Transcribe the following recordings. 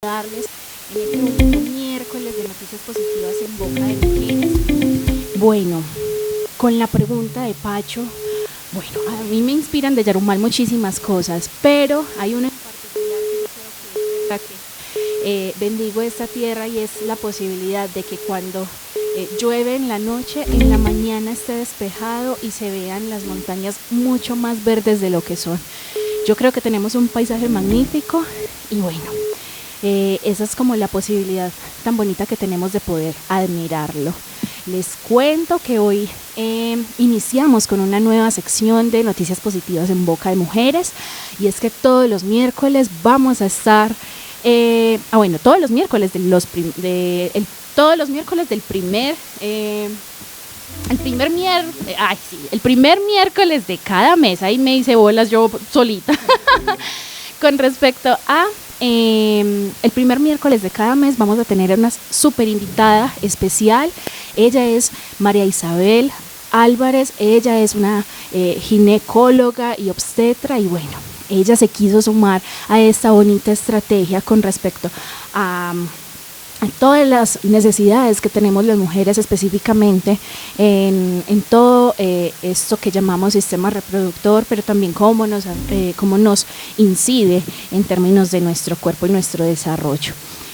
Darles en este bonito miércoles de noticias positivas en Boca de Mujeres. Bueno, con la pregunta de Pacho, bueno, a mí me inspiran de Yarumal muchísimas cosas, pero hay una en particular que yo creo que es la que bendigo esta tierra y es la posibilidad de que cuando llueve en la noche, en la mañana esté despejado y se vean las montañas mucho más verdes de lo que son. Yo creo que tenemos un paisaje magnífico y bueno, esa es como la posibilidad tan bonita que tenemos de poder admirarlo. Les cuento que hoy iniciamos con una nueva sección de noticias positivas en Boca de Mujeres y es que todos los miércoles vamos a estar, todos los miércoles todos los miércoles del el primer miércoles de cada mes, ahí me hice bolas yo solita, con respecto a el primer miércoles de cada mes vamos a tener una súper invitada especial. Ella es María Isabel Álvarez, ella es una ginecóloga y obstetra y bueno, ella se quiso sumar a esta bonita estrategia con respecto a todas las necesidades que tenemos las mujeres específicamente en todo esto que llamamos sistema reproductor, pero también cómo nos incide en términos de nuestro cuerpo y nuestro desarrollo.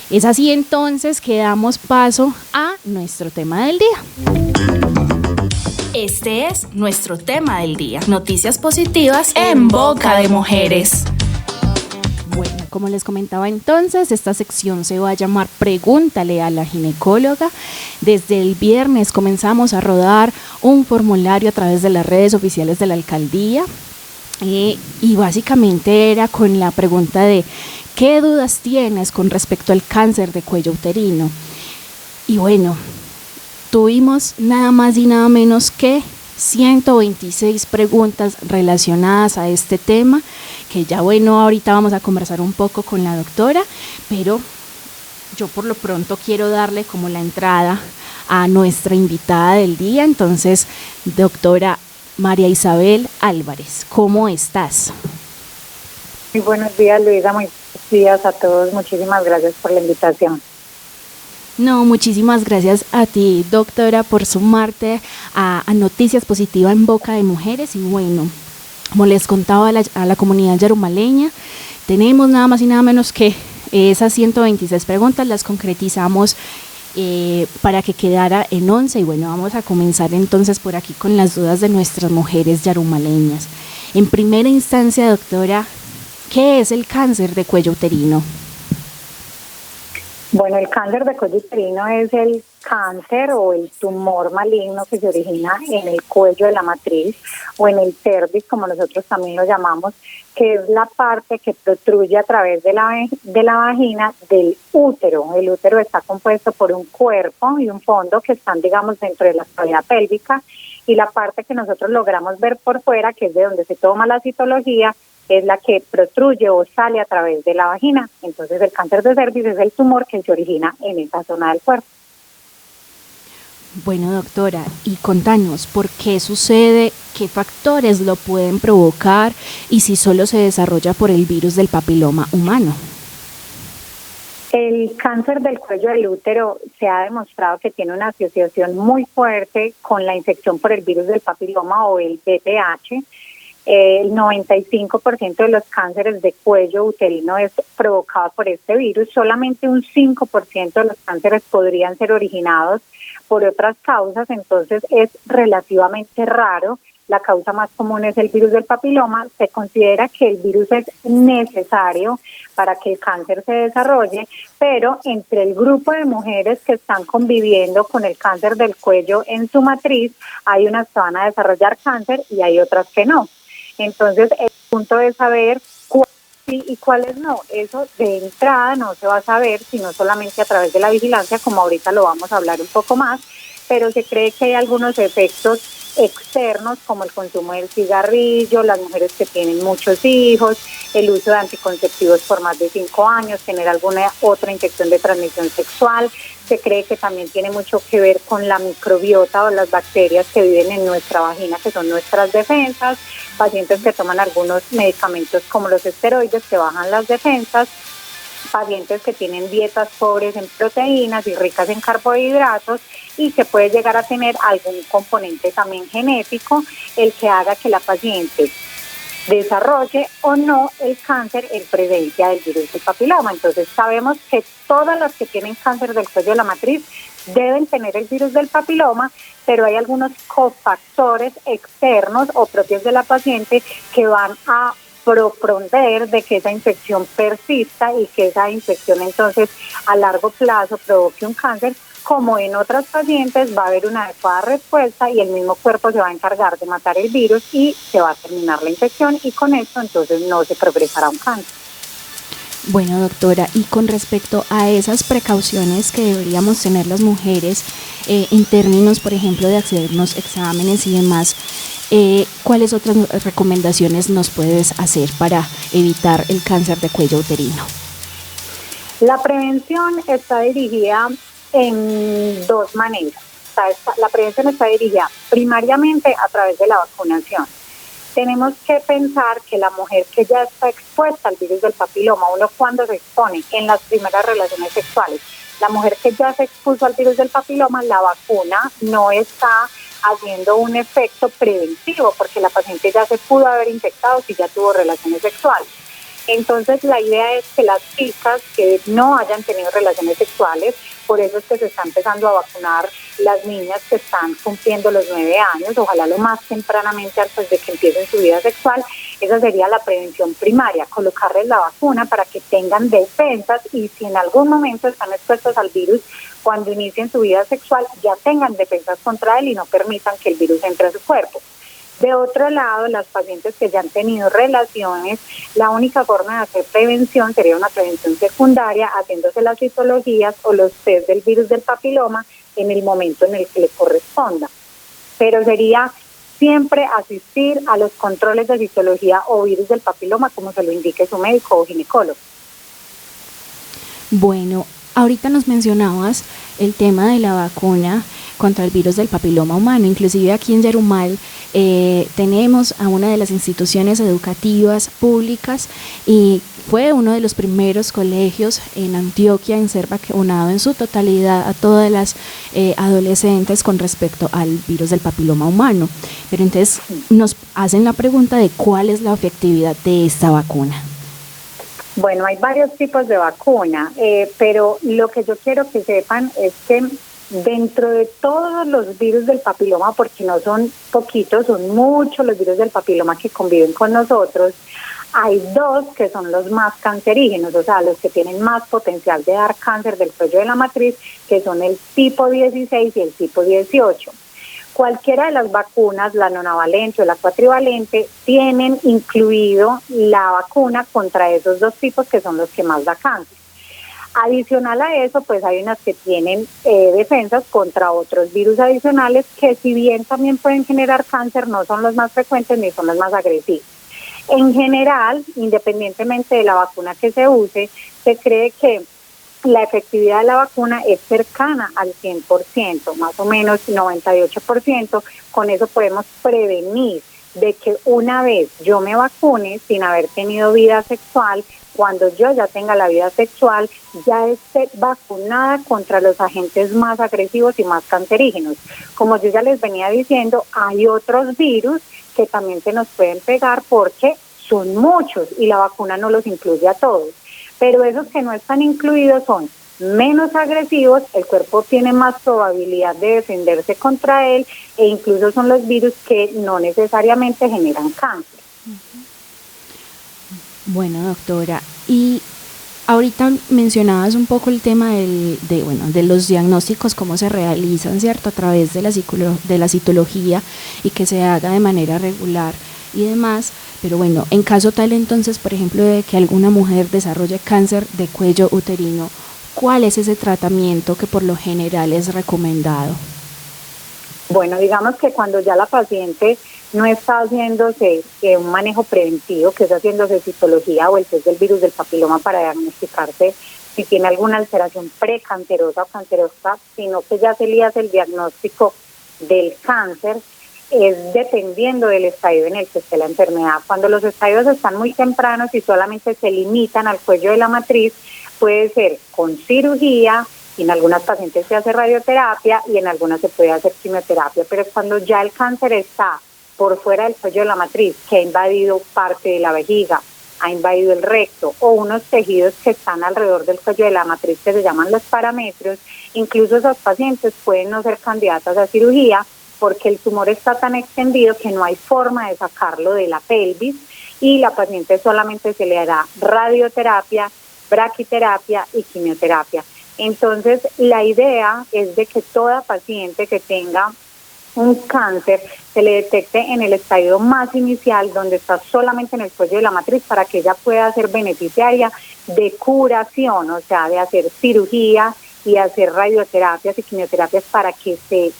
Es así entonces que damos paso a nuestro tema del día. Este es nuestro tema del día. Noticias positivas en Boca de Mujeres. Bueno, como les comentaba entonces, esta sección se va a llamar Pregúntale a la ginecóloga. Desde el viernes comenzamos a rodar un formulario a través de las redes oficiales de la alcaldía y básicamente era con la pregunta de ¿qué dudas tienes con respecto al cáncer de cuello uterino? Y bueno, tuvimos nada más y nada menos que 126 preguntas relacionadas a este tema, que ya bueno, ahorita vamos a conversar un poco con la doctora, pero yo por lo pronto quiero darle como la entrada a nuestra invitada del día. Entonces, doctora María Isabel Álvarez, ¿cómo estás? Muy buenos días, Luisa, muy buenos días a todos, muchísimas gracias por la invitación. No, muchísimas gracias a ti, doctora, por sumarte a Noticias Positivas en Boca de Mujeres. Y bueno, como les contaba a la comunidad yarumaleña, tenemos nada más y nada menos que esas 126 preguntas, las concretizamos para que quedara en 11. Y bueno, vamos a comenzar entonces por aquí con las dudas de nuestras mujeres yarumaleñas. En primera instancia, doctora, ¿qué es el cáncer de cuello uterino? Bueno, el cáncer de cuello uterino es el cáncer o el tumor maligno que se origina en el cuello de la matriz o en el cervix, como nosotros también lo llamamos, que es la parte que protruye a través de la vagina del útero. El útero está compuesto por un cuerpo y un fondo que están, digamos, dentro de la cavidad pélvica, y la parte que nosotros logramos ver por fuera, que es de donde se toma la citología, es la que protruye o sale a través de la vagina. Entonces el cáncer de cervix es el tumor que se origina en esa zona del cuerpo. Bueno, doctora, y contanos, ¿por qué sucede? ¿Qué factores lo pueden provocar? Y si solo se desarrolla por el virus del papiloma humano. El cáncer del cuello del útero se ha demostrado que tiene una asociación muy fuerte con la infección por el virus del papiloma o el VPH. El 95% de los cánceres de cuello uterino es provocado por este virus. Solamente un 5% de los cánceres podrían ser originados por otras causas, entonces es relativamente raro. La causa más común es el virus del papiloma. Se considera que el virus es necesario para que el cáncer se desarrolle, pero entre el grupo de mujeres que están conviviendo con el cáncer del cuello en su matriz, hay unas que van a desarrollar cáncer y hay otras que no. Entonces, el punto es saber cuáles sí y cuáles no. Eso de entrada no se va a saber, sino solamente a través de la vigilancia, como ahorita lo vamos a hablar un poco más, pero se cree que hay algunos efectos externos, como el consumo del cigarrillo, las mujeres que tienen muchos hijos, el uso de anticonceptivos por más de 5 años, tener alguna otra infección de transmisión sexual. Se cree que también tiene mucho que ver con la microbiota o las bacterias que viven en nuestra vagina, que son nuestras defensas, pacientes que toman algunos medicamentos como los esteroides que bajan las defensas, pacientes que tienen dietas pobres en proteínas y ricas en carbohidratos y que puede llegar a tener algún componente también genético, el que haga que la paciente desarrolle o no el cáncer en presencia del virus del papiloma. Entonces sabemos que todas las que tienen cáncer del cuello de la matriz deben tener el virus del papiloma, pero hay algunos cofactores externos o propios de la paciente que van a proponer de que esa infección persista y que esa infección entonces a largo plazo provoque un cáncer. Como en otras pacientes va a haber una adecuada respuesta y el mismo cuerpo se va a encargar de matar el virus y se va a terminar la infección y con esto entonces no se progresará un cáncer. Bueno, doctora, y con respecto a esas precauciones que deberíamos tener las mujeres en términos, por ejemplo, de hacernos exámenes y demás, ¿cuáles otras recomendaciones nos puedes hacer para evitar el cáncer de cuello uterino? La prevención está dirigida en dos maneras. La prevención está dirigida primariamente a través de la vacunación. Tenemos que pensar que la mujer que ya está expuesta al virus del papiloma, uno cuando se expone en las primeras relaciones sexuales, la mujer que ya se expuso al virus del papiloma, la vacuna no está haciendo un efecto preventivo porque la paciente ya se pudo haber infectado si ya tuvo relaciones sexuales. Entonces la idea es que las chicas que no hayan tenido relaciones sexuales, por eso es que se está empezando a vacunar las niñas que están cumpliendo los 9 años, ojalá lo más tempranamente antes de que empiecen su vida sexual. Esa sería la prevención primaria, colocarles la vacuna para que tengan defensas y si en algún momento están expuestos al virus, cuando inicien su vida sexual ya tengan defensas contra él y no permitan que el virus entre a su cuerpo. De otro lado, las pacientes que ya han tenido relaciones, la única forma de hacer prevención sería una prevención secundaria, haciéndose las citologías o los test del virus del papiloma en el momento en el que le corresponda. Pero sería siempre asistir a los controles de citología o virus del papiloma como se lo indique su médico o ginecólogo. Bueno, ahorita nos mencionabas el tema de la vacuna contra el virus del papiloma humano. Inclusive aquí en Yarumal tenemos a una de las instituciones educativas públicas y fue uno de los primeros colegios en Antioquia en ser vacunado en su totalidad a todas las adolescentes con respecto al virus del papiloma humano. Pero entonces nos hacen la pregunta de cuál es la efectividad de esta vacuna. Bueno, hay varios tipos de vacuna, pero lo que yo quiero que sepan es que dentro de todos los virus del papiloma, porque no son poquitos, son muchos los virus del papiloma que conviven con nosotros, hay dos que son los más cancerígenos, o sea, los que tienen más potencial de dar cáncer del cuello de la matriz, que son el tipo 16 y el tipo 18. Cualquiera de las vacunas, la nonavalente o la cuatrivalente, tienen incluido la vacuna contra esos dos tipos que son los que más da cáncer. Adicional a eso, pues hay unas que tienen defensas contra otros virus adicionales que si bien también pueden generar cáncer, no son los más frecuentes ni son los más agresivos. En general, independientemente de la vacuna que se use, se cree que la efectividad de la vacuna es cercana al 100%, más o menos 98%. Con eso podemos prevenir de que una vez yo me vacune sin haber tenido vida sexual, cuando yo ya tenga la vida sexual, ya esté vacunada contra los agentes más agresivos y más cancerígenos. Como yo ya les venía diciendo, hay otros virus que también se nos pueden pegar porque son muchos y la vacuna no los incluye a todos. Pero esos que no están incluidos son menos agresivos, el cuerpo tiene más probabilidad de defenderse contra él e incluso son los virus que no necesariamente generan cáncer. Bueno, doctora, y ahorita mencionabas un poco el tema de los diagnósticos, cómo se realizan, ¿cierto? A través de la citología y que se haga de manera regular y demás. Pero bueno, en caso tal entonces, por ejemplo, de que alguna mujer desarrolle cáncer de cuello uterino, ¿cuál es ese tratamiento que por lo general es recomendado? Bueno, digamos que cuando ya la paciente no está haciéndose un manejo preventivo, que es haciéndose citología o el test del virus del papiloma para diagnosticarse si tiene alguna alteración precancerosa o cancerosa, sino que ya se le hace el diagnóstico del cáncer, es dependiendo del estadio en el que esté la enfermedad. Cuando los estadios están muy tempranos y solamente se limitan al cuello de la matriz, puede ser con cirugía, y en algunas pacientes se hace radioterapia y en algunas se puede hacer quimioterapia, pero cuando ya el cáncer está por fuera del cuello de la matriz, que ha invadido parte de la vejiga, ha invadido el recto o unos tejidos que están alrededor del cuello de la matriz que se llaman los parametrios, incluso esos pacientes pueden no ser candidatas a cirugía porque el tumor está tan extendido que no hay forma de sacarlo de la pelvis y la paciente solamente se le hará radioterapia, braquiterapia y quimioterapia. Entonces, la idea es de que toda paciente que tenga un cáncer se le detecte en el estadio más inicial, donde está solamente en el cuello de la matriz, para que ella pueda ser beneficiaria de curación, o sea, de hacer cirugía y hacer radioterapias y quimioterapias para que se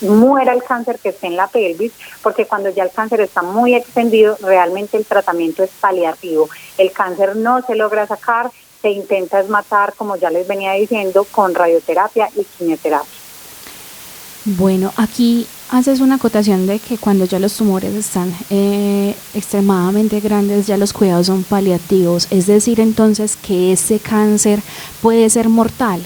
muera el cáncer que esté en la pelvis, porque cuando ya el cáncer está muy extendido, realmente el tratamiento es paliativo. El cáncer no se logra sacar, se intenta es matar, como ya les venía diciendo, con radioterapia y quimioterapia. Bueno, aquí haces una acotación de que cuando ya los tumores están extremadamente grandes, ya los cuidados son paliativos, es decir, entonces que ese cáncer puede ser mortal.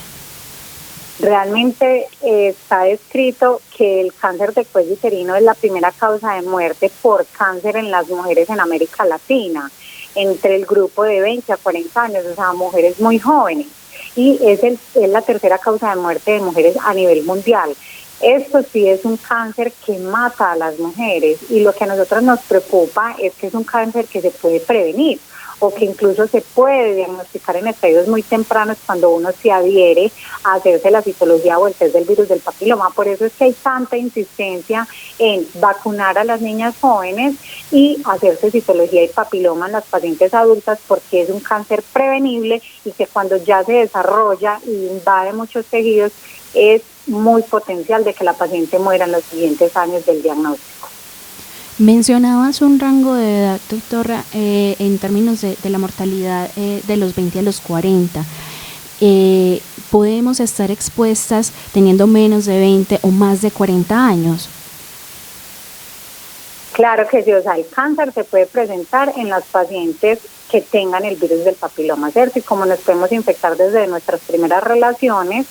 Realmente está descrito que el cáncer de cuello uterino es la primera causa de muerte por cáncer en las mujeres en América Latina, entre el grupo de 20 a 40 años, o sea, mujeres muy jóvenes, y es la tercera causa de muerte de mujeres a nivel mundial. Esto sí es un cáncer que mata a las mujeres y lo que a nosotros nos preocupa es que es un cáncer que se puede prevenir o que incluso se puede diagnosticar en estadios muy tempranos cuando uno se adhiere a hacerse la citología o el test del virus del papiloma. Por eso es que hay tanta insistencia en vacunar a las niñas jóvenes y hacerse citología y papiloma en las pacientes adultas, porque es un cáncer prevenible y que cuando ya se desarrolla y invade muchos tejidos es muy potencial de que la paciente muera en los siguientes años del diagnóstico. Mencionabas un rango de edad, doctora, en términos de la mortalidad de los 20 a los 40. ¿Podemos estar expuestas teniendo menos de 20 o más de 40 años? Claro que sí, o sea, el cáncer se puede presentar en las pacientes que tengan el virus del papiloma, ¿cierto? Y como nos podemos infectar desde nuestras primeras relaciones,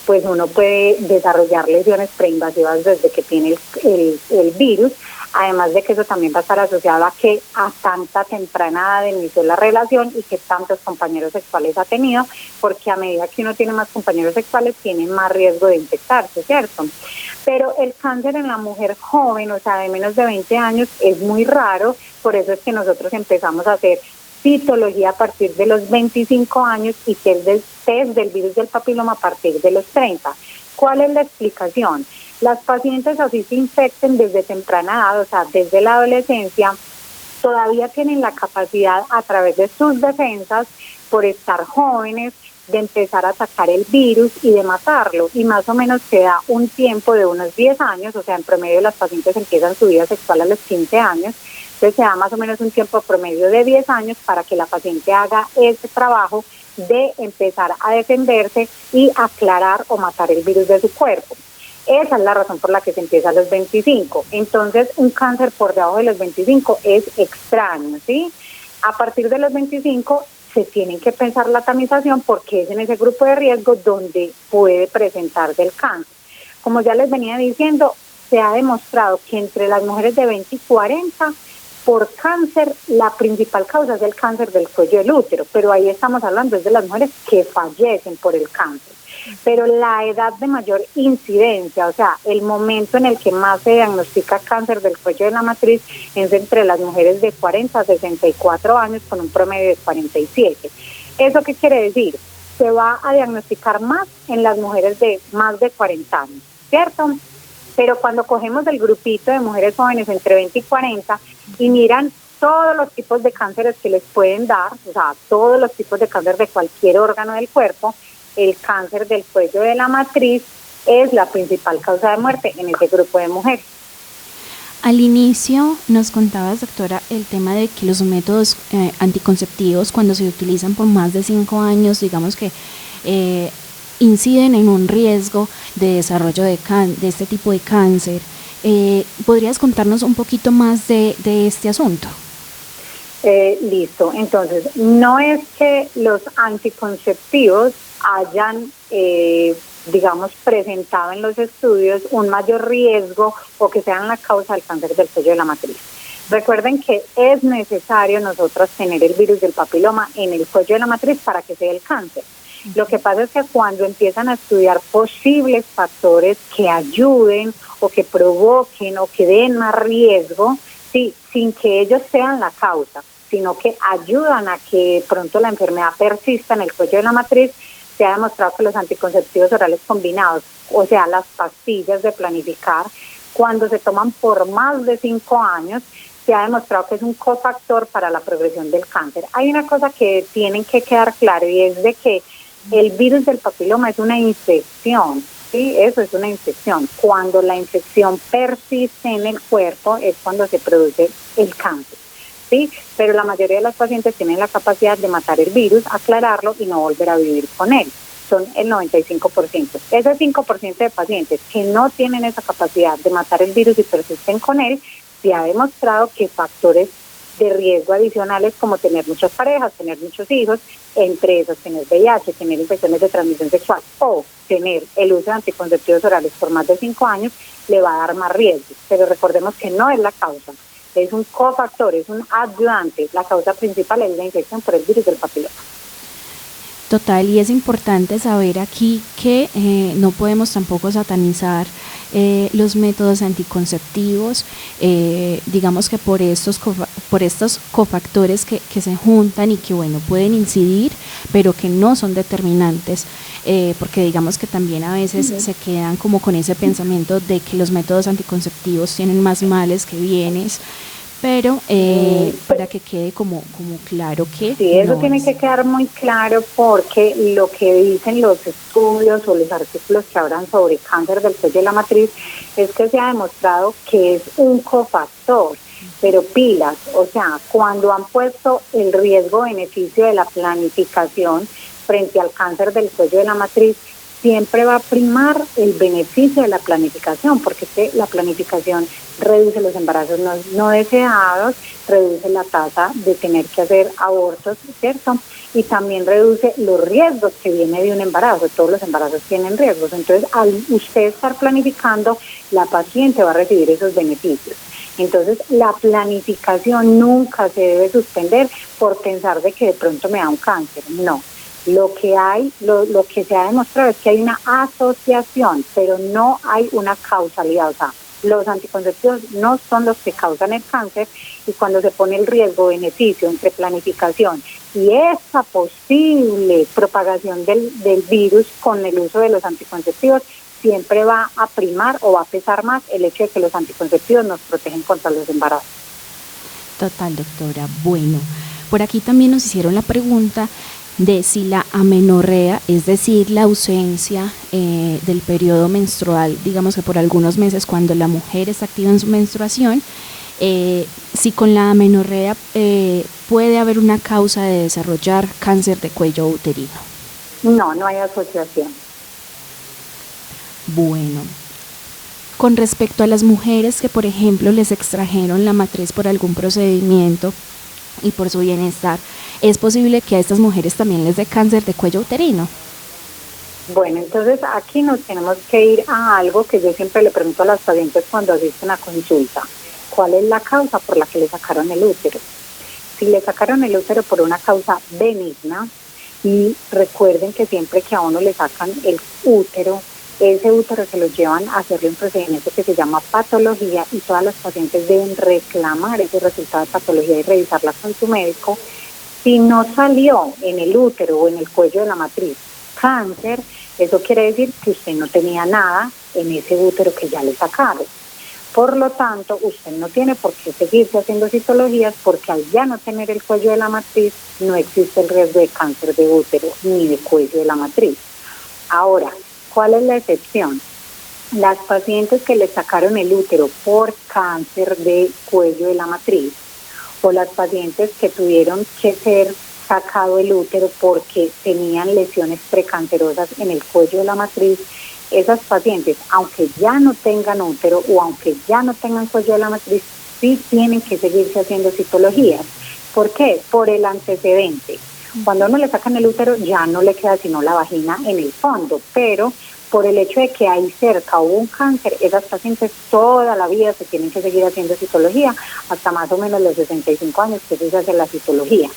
pues uno puede desarrollar lesiones preinvasivas desde que tiene el virus, además de que eso también va a estar asociado a que a tanta temprana edad inició la relación y que tantos compañeros sexuales ha tenido, porque a medida que uno tiene más compañeros sexuales, tiene más riesgo de infectarse, ¿cierto? Pero el cáncer en la mujer joven, o sea, de menos de 20 años, es muy raro, por eso es que nosotros empezamos a hacer citología a partir de los 25 años y test del virus del papiloma a partir de los 30. ¿Cuál es la explicación? Las pacientes así se infecten desde temprana edad, o sea, desde la adolescencia, todavía tienen la capacidad a través de sus defensas, por estar jóvenes, de empezar a atacar el virus y de matarlo. Y más o menos se da un tiempo de unos 10 años, o sea, en promedio las pacientes empiezan su vida sexual a los 15 años, entonces se da más o menos un tiempo promedio de 10 años para que la paciente haga ese trabajo de empezar a defenderse y aclarar o matar el virus de su cuerpo. Esa es la razón por la que se empieza a los 25. Entonces, un cáncer por debajo de los 25 es extraño, ¿sí? A partir de los 25 se tienen que pensar la tamización porque es en ese grupo de riesgo donde puede presentarse el cáncer. Como ya les venía diciendo, se ha demostrado que entre las mujeres de 20 y 40, por cáncer, la principal causa es el cáncer del cuello del útero, pero ahí estamos hablando de las mujeres que fallecen por el cáncer. Pero la edad de mayor incidencia, o sea, el momento en el que más se diagnostica cáncer del cuello de la matriz es entre las mujeres de 40 a 64 años con un promedio de 47. ¿Eso qué quiere decir? Se va a diagnosticar más en las mujeres de más de 40 años, ¿cierto? Pero cuando cogemos el grupito de mujeres jóvenes entre 20 y 40 y miran todos los tipos de cánceres que les pueden dar, o sea, todos los tipos de cáncer de cualquier órgano del cuerpo, el cáncer del cuello de la matriz es la principal causa de muerte en ese grupo de mujeres. Al inicio nos contabas, doctora, el tema de que los métodos anticonceptivos, cuando se utilizan por más de 5 años, digamos que inciden en un riesgo de desarrollo de este tipo de cáncer. ¿Podrías contarnos un poquito más de este asunto? Listo, entonces no es que los anticonceptivos hayan, digamos, presentado en los estudios un mayor riesgo o que sean la causa del cáncer del cuello de la matriz. Recuerden que es necesario nosotros tener el virus del papiloma en el cuello de la matriz para que se dé el cáncer. Lo que pasa es que cuando empiezan a estudiar posibles factores que ayuden o que provoquen o que den más riesgo, sí, sin que ellos sean la causa, sino que ayudan a que pronto la enfermedad persista en el cuello de la matriz, se ha demostrado que los anticonceptivos orales combinados, o sea, las pastillas de planificar, cuando se toman por más de 5 años, se ha demostrado que es un cofactor para la progresión del cáncer. Hay una cosa que tienen que quedar claro y es de que el virus del papiloma es una infección, ¿sí? Eso es una infección. Cuando la infección persiste en el cuerpo es cuando se produce el cáncer, ¿sí? Pero la mayoría de los pacientes tienen la capacidad de matar el virus, aclararlo y no volver a vivir con él. Son el 95%. Ese 5% de pacientes que no tienen esa capacidad de matar el virus y persisten con él, se ha demostrado que factores de riesgo adicionales como tener muchas parejas, tener muchos hijos, entre esos tener VIH, tener infecciones de transmisión sexual o tener el uso de anticonceptivos orales por más de 5 años, le va a dar más riesgo. Pero recordemos que no es la causa, es un cofactor, es un ayudante. La causa principal es la infección por el virus del papiloma. Total, y es importante saber aquí que no podemos tampoco satanizar los métodos anticonceptivos, digamos que por estos cofactores que se juntan y que bueno pueden incidir, pero que no son determinantes, porque digamos que también a veces se quedan como con ese pensamiento de que los métodos anticonceptivos tienen más males que bienes. Pero para que quede como claro que sí, eso no tiene que quedar muy claro, porque lo que dicen los estudios o los artículos que hablan sobre cáncer del cuello de la matriz es que se ha demostrado que es un cofactor, pero pilas, o sea, cuando han puesto el riesgo-beneficio de la planificación frente al cáncer del cuello de la matriz, siempre va a primar el beneficio de la planificación, porque es que la planificación reduce los embarazos no deseados, reduce la tasa de tener que hacer abortos, ¿cierto? Y también reduce los riesgos que viene de un embarazo. Todos los embarazos tienen riesgos. Entonces, al usted estar planificando, la paciente va a recibir esos beneficios. Entonces, la planificación nunca se debe suspender por pensar de que de pronto me da un cáncer. No. Lo que se ha demostrado es que hay una asociación, pero no hay una causalidad. O sea, los anticonceptivos no son los que causan el cáncer, y cuando se pone el riesgo-beneficio entre planificación y esa posible propagación del virus con el uso de los anticonceptivos, siempre va a primar o va a pesar más el hecho de que los anticonceptivos nos protegen contra los embarazos. Total, doctora. Bueno, por aquí también nos hicieron la pregunta de si la amenorrea, es decir, la ausencia del periodo menstrual, digamos que por algunos meses cuando la mujer está activa en su menstruación, si con la amenorrea puede haber una causa de desarrollar cáncer de cuello uterino. No hay asociación. Bueno, con respecto a las mujeres que, por ejemplo, les extrajeron la matriz por algún procedimiento y por su bienestar, ¿es posible que a estas mujeres también les dé cáncer de cuello uterino? Bueno, entonces aquí nos tenemos que ir a algo que yo siempre le pregunto a las pacientes cuando asisten a consulta. ¿Cuál es la causa por la que le sacaron el útero? Si le sacaron el útero por una causa benigna, y recuerden que siempre que a uno le sacan el útero, ese útero se lo llevan a hacerle un procedimiento que se llama patología, y todas las pacientes deben reclamar ese resultado de patología y revisarla con su médico. Si no salió en el útero o en el cuello de la matriz cáncer, eso quiere decir que usted no tenía nada en ese útero que ya le sacaron. Por lo tanto, usted no tiene por qué seguirse haciendo citologías, porque al ya no tener el cuello de la matriz, no existe el riesgo de cáncer de útero ni de cuello de la matriz. Ahora, ¿cuál es la excepción? Las pacientes que le sacaron el útero por cáncer de cuello de la matriz, o las pacientes que tuvieron que ser sacado el útero porque tenían lesiones precancerosas en el cuello de la matriz, esas pacientes, aunque ya no tengan útero o aunque ya no tengan cuello de la matriz, sí tienen que seguirse haciendo citologías, ¿Por qué? Por el antecedente. Cuando uno le sacan el útero ya no le queda sino la vagina en el fondo, pero por el hecho de que ahí cerca hubo un cáncer, esas pacientes toda la vida se tienen que seguir haciendo citología, hasta más o menos los 65 años que se hace la citología.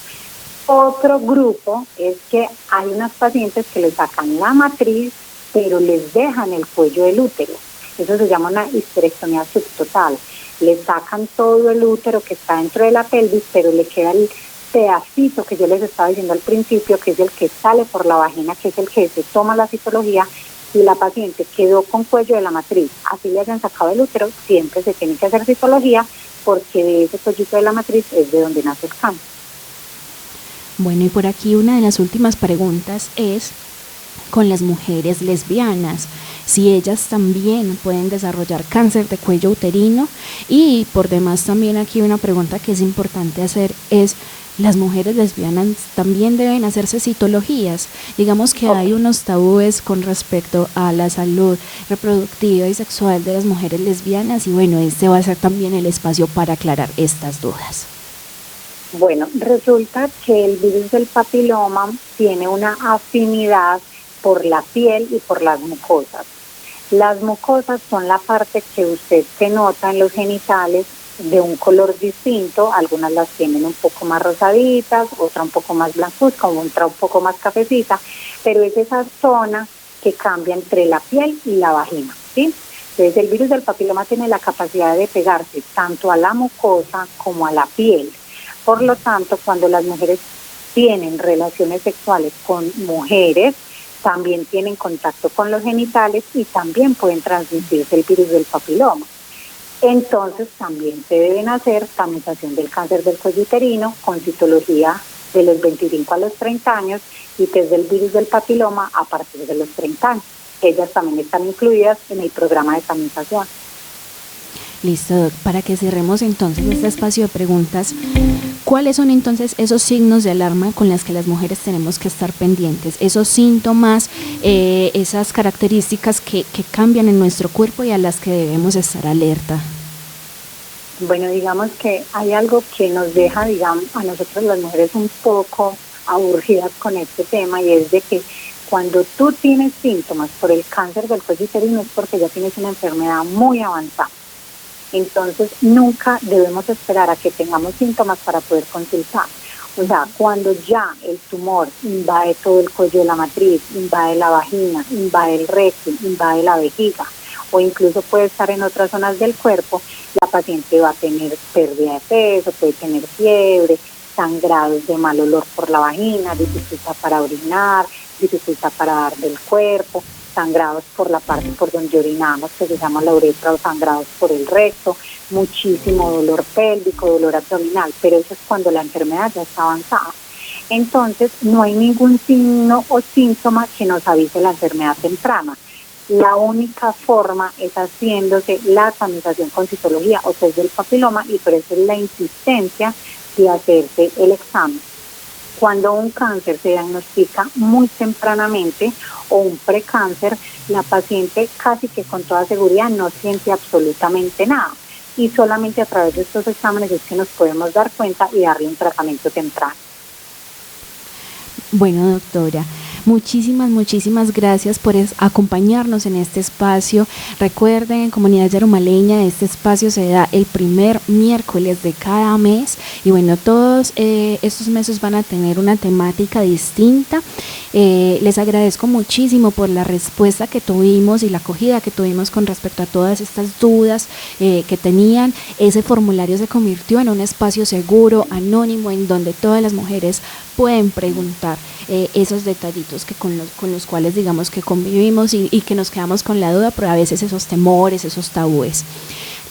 Otro grupo es que hay unas pacientes que les sacan la matriz, pero les dejan el cuello del útero. Eso se llama una histerectomía subtotal. Le sacan todo el útero que está dentro de la pelvis, pero le queda el pedacito que yo les estaba diciendo al principio, que es el que sale por la vagina, que es el que se toma la citología, y la paciente quedó con cuello de la matriz. Así le hayan sacado el útero, siempre se tiene que hacer citología, porque de ese cuellito de la matriz es de donde nace el cáncer. Bueno, y por aquí una de las últimas preguntas es con las mujeres lesbianas, si ellas también pueden desarrollar cáncer de cuello uterino, y por demás también aquí una pregunta que es importante hacer es, ¿las mujeres lesbianas también deben hacerse citologías? Digamos que hay unos tabúes con respecto a la salud reproductiva y sexual de las mujeres lesbianas, y bueno, este va a ser también el espacio para aclarar estas dudas. Bueno, resulta que el virus del papiloma tiene una afinidad por la piel y por las mucosas. Las mucosas son la parte que usted se nota en los genitales de un color distinto, algunas las tienen un poco más rosaditas, otra un poco más blancuzca, otra un poco más cafecita, pero es esa zona que cambia entre la piel y la vagina, ¿sí? Entonces el virus del papiloma tiene la capacidad de pegarse tanto a la mucosa como a la piel. Por lo tanto, cuando las mujeres tienen relaciones sexuales con mujeres, también tienen contacto con los genitales y también pueden transmitirse el virus del papiloma. Entonces también se deben hacer tamización del cáncer del cuello uterino con citología de los 25 a los 30 años y test del virus del papiloma a partir de los 30 años. Ellas también están incluidas en el programa de tamización. Listo, Doc. Para que cerremos entonces este espacio de preguntas, ¿cuáles son entonces esos signos de alarma con los que las mujeres tenemos que estar pendientes? Esos síntomas, esas características que cambian en nuestro cuerpo y a las que debemos estar alerta. Bueno, digamos que hay algo que nos deja, digamos, a nosotros las mujeres un poco aburridas con este tema, y es de que cuando tú tienes síntomas por el cáncer del cuello uterino es porque ya tienes una enfermedad muy avanzada. Entonces, nunca debemos esperar a que tengamos síntomas para poder consultar. O sea, cuando ya el tumor invade todo el cuello de la matriz, invade la vagina, invade el recto, invade la vejiga, o incluso puede estar en otras zonas del cuerpo, la paciente va a tener pérdida de peso, puede tener fiebre, sangrados de mal olor por la vagina, dificultad para orinar, dificultad para dar del cuerpo, sangrados por la parte por donde orinamos, que se llama la uretra, o sangrados por el recto, muchísimo dolor pélvico, dolor abdominal, pero eso es cuando la enfermedad ya está avanzada. Entonces, no hay ningún signo o síntoma que nos avise la enfermedad temprana. La única forma es haciéndose la tamización con citología o test del papiloma, y por eso es la insistencia de hacerse el examen. Cuando un cáncer se diagnostica muy tempranamente o un precáncer, la paciente casi que con toda seguridad no siente absolutamente nada, y solamente a través de estos exámenes es que nos podemos dar cuenta y darle un tratamiento temprano. Bueno, doctora, muchísimas gracias por acompañarnos en este espacio. Recuerden, comunidad yarumaleña, este espacio se da el primer miércoles de cada mes, y bueno, todos estos meses van a tener una temática distinta. Les agradezco muchísimo por la respuesta que tuvimos y la acogida que tuvimos con respecto a todas estas dudas que tenían. Ese formulario se convirtió en un espacio seguro, anónimo, en donde todas las mujeres pueden preguntar esos detallitos que con los cuales digamos que convivimos y que nos quedamos con la duda, pero a veces esos temores, esos tabúes.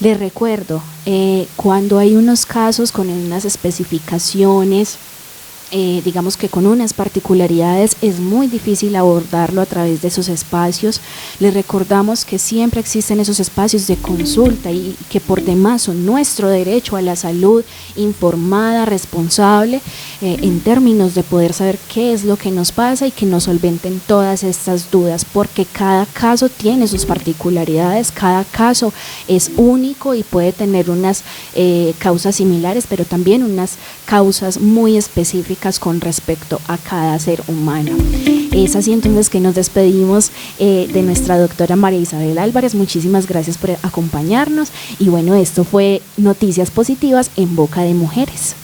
Les recuerdo, cuando hay unos casos con unas especificaciones digamos que con unas particularidades, es muy difícil abordarlo a través de esos espacios. Les recordamos que siempre existen esos espacios de consulta y que por demás son nuestro derecho a la salud informada, responsable, en términos de poder saber qué es lo que nos pasa y que nos solventen todas estas dudas, porque cada caso tiene sus particularidades, cada caso es único y puede tener unas causas similares, pero también unas causas muy específicas con respecto a cada ser humano. Es así entonces que nos despedimos de nuestra doctora María Isabel Álvarez. Muchísimas gracias por acompañarnos y bueno, esto fue Noticias Positivas en Boca de Mujeres.